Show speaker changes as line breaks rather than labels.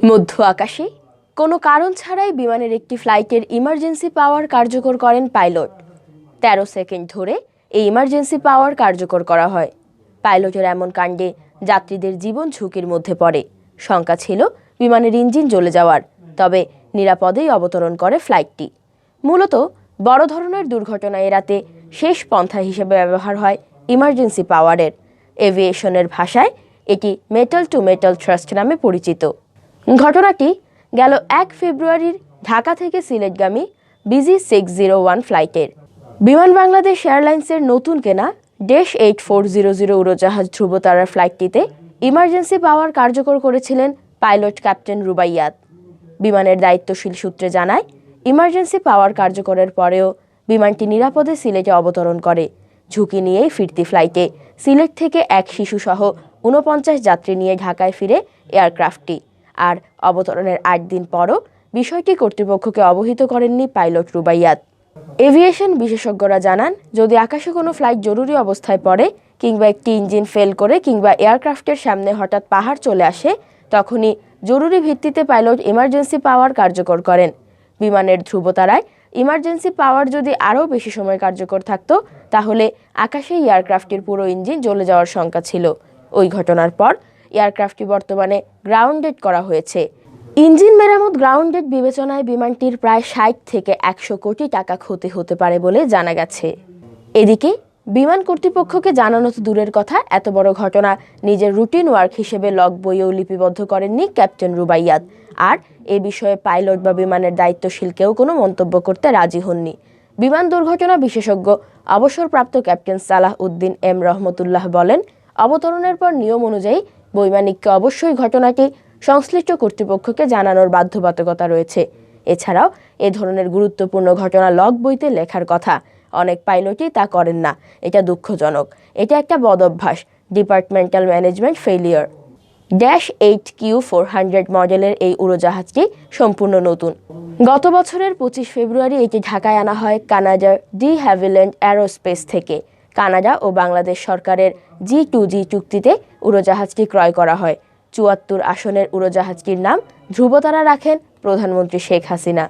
মধ্য আকাশে কোনো কারণ ছাড়াই বিমানের একটি ফ্লাইটের ইমার্জেন্সি পাওয়ার কার্যকর করেন পাইলট। ১৩ সেকেন্ড ধরে এই ইমার্জেন্সি পাওয়ার কার্যকর করা হয়। পাইলটের এমন কাণ্ডে যাত্রীদের জীবন ঝুঁকির মধ্যে পড়ে। শঙ্কা ছিল বিমানের ইঞ্জিন জ্বলে যাওয়ার, তবে নিরাপদেই অবতরণ করে ফ্লাইটটি। মূলত বড় ধরনের দুর্ঘটনা এড়াতে শেষ পন্থা হিসেবে ব্যবহার হয় ইমার্জেন্সি পাওয়ারের। এভিয়েশনের ভাষায় এটি মেটাল টু মেটাল থ্রাস্ট নামে পরিচিত। ঘটনাটি গেল ১ ফেব্রুয়ারির ঢাকা থেকে সিলেটগামী BG601 ফ্লাইটের। বিমান বাংলাদেশ এয়ারলাইন্সের নতুন কেনা -8400 উড়োজাহাজ ধ্রুবতারার ফ্লাইটটিতে ইমার্জেন্সি পাওয়ার কার্যকর করেছিলেন পাইলট ক্যাপ্টেন রুবাইয়াত। বিমানের দায়িত্বশীল সূত্রে জানায়, ইমার্জেন্সি পাওয়ার কার্যকরের পরেও বিমানটি নিরাপদে সিলেটে অবতরণ করে। ঝুঁকি নিয়েই ফিরতি ফ্লাইটে সিলেট থেকে এক শিশুসহ ৪৯ যাত্রী নিয়ে ঢাকায় ফিরে এয়ারক্রাফটটি। আর অবতরণের ৮ দিন পরও বিষয়টি কর্তৃপক্ষকে অবহিত করেননি পাইলট রুবাইয়াত। এভিয়েশন বিশেষজ্ঞরা জানান, যদি আকাশে কোনো ফ্লাইট জরুরি অবস্থায় পড়ে কিংবা একটি ইঞ্জিন ফেল করে কিংবা এয়ারক্রাফটের সামনে হঠাৎ পাহাড় চলে আসে, তখনই জরুরি ভিত্তিতে পাইলট ইমার্জেন্সি পাওয়ার কার্যকর করেন। বিমানের ধ্রুবতারায় ইমার্জেন্সি পাওয়ার যদি আরও বেশি সময় কার্যকর থাকত, তাহলে আকাশে এয়ারক্রাফটের পুরো ইঞ্জিন জ্বলে যাওয়ার শঙ্কা ছিল। ওই ঘটনার পর এয়ারক্রাফটটি বর্তমানে গ্রাউন্ডেড করা হয়েছে। ইঞ্জিন মেরামত গ্রাউন্ডেড বিবেচনায় বিমানটির প্রায় ৬০ থেকে ১০০ কোটি টাকা ক্ষতি হতে পারে বলে জানা গেছে। এদিকে বিমান কর্তৃপক্ষকে জানানো তো দূরের কথা, এত বড় ঘটনা নিজের রুটিন ওয়ার্ক হিসেবে লগ বইয়েও লিপিবদ্ধ করেননি ক্যাপ্টেন রুবাইয়াত। আর এ বিষয়ে পাইলট বা বিমানের দায়িত্বশীল কেউ কোনো মন্তব্য করতে রাজি হননি। বিমান দুর্ঘটনা বিশেষজ্ঞ অবসরপ্রাপ্ত ক্যাপ্টেন সালাহ উদ্দিন এম রহমতুল্লাহ বলেন, অবতরণের পর নিয়ম অনুযায়ী বৈমানিককে অবশ্যই ঘটনাটি সংশ্লিষ্ট কর্তৃপক্ষকে জানানোর বাধ্যবাধকতা রয়েছে। এছাড়াও এ ধরনের গুরুত্বপূর্ণ ঘটনা লগ বইতে লেখার কথা। অনেক পাইলটই তা করেন না। এটা দুঃখজনক। এটা একটা বদ অভ্যাস, ডিপার্টমেন্টাল ম্যানেজমেন্ট ফেইলিয়ার। -8Q400 মডেলের এই উড়োজাহাজটি সম্পূর্ণ নতুন। গত বছরের ২৫ ফেব্রুয়ারি এটি ঢাকায় আনা হয় কানাডার ডি হ্যাভিল্যান্ড অ্যারোস্পেস থেকে। কানাডা ও বাংলাদেশ সরকারের G2G চুক্তিতে উড়োজাহাজটি ক্রয় করা হয়। ৭৪ আসনের উড়োজাহাজটির নাম ধ্রুবতারা রাখেন প্রধানমন্ত্রী শেখ হাসিনা।